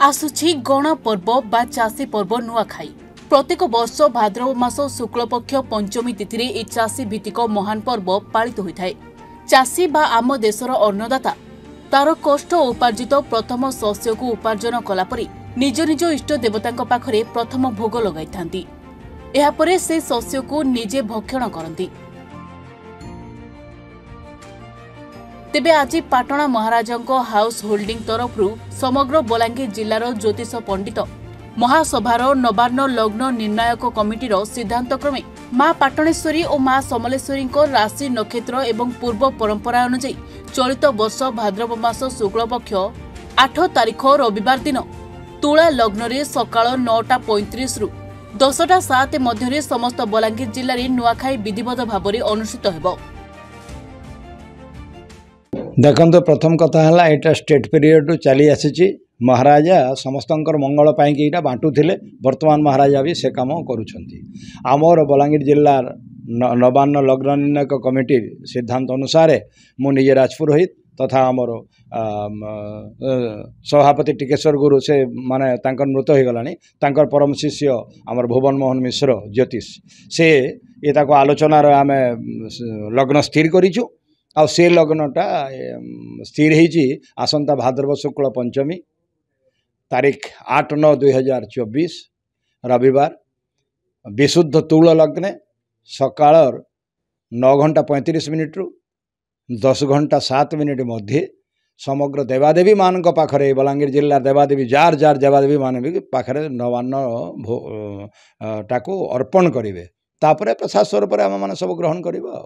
आसुछि गण पर्व बा चाषी पर्व नुआखाई। प्रत्येक वर्ष भाद्रव मास शुक्लपक्ष पंचमी तिथि रे ए चाषी भित्तिक महान पर्व पालित होइथाय। चाषी बा आम देशर अन्नदाता तार कष्ट उपार्जित प्रथम शस्य को उपार्जन कलापरि निज निज इष्ट देवतांक पाखरे प्रथम भोग लगाई थांती। एहा परे से शस्य को निजे भक्षण करती। तेबे आज पाटणा महाराजंक हाउस होल्डिंग तरफरु समग्र बलांगीर जिल्लार ज्योतिष पंडित महासभार नवान्न लग्न निर्णायक कमिटीर सिद्धांतक्रमे मां पाटणेश्वरी और मां समलेश्वरी राशि नक्षत्र एवं पूर्व परंपरा अनुଯାयी चलित वर्ष भाद्रव मास शुक्लपक्ष 8 तारिख रविवार दिन तुला लग्न रे सकाळ 9:35 रु 10:07 मध्य समस्त बलांगीर जिल्ला रे नुआखाई विधिवत भाव अनुष्ठित हेबो। देखो प्रथम कथा है यहाँ स्टेट पीरियड चली आसी महाराजा समस्त मंगल पाई बांटुले। वर्तमान महाराजा भी से कम करमर बलांगीर जिलार नवान्न लग्न निर्णायक कमिटी सिद्धांत अनुसार मुझे राजपुरोहित तथा आमर सभापति टिकेश्वर गुरु से माने मृत हो गला परम शिष्य आमर भुवन मोहन मिश्र ज्योतिष से ये आलोचनार आम लग्न स्थिर करूँ। आ से लग्नटा स्थिर होती आसंता भाद्रव शुक्ल पंचमी तारीख 8/9/2024 रविवार विशुद्ध तुल लग्ने सकाळ 9:35 रु 10:07 मध्य समग्र देवादेवी मान पाखरे बलांगीर जिला देवादेवी जार जार देवादेवी मान भी पाखरे नवान्न टाको अर्पण करेंगे। तापर प्रसाद स्वरूप आम मैंने सब ग्रहण करवा।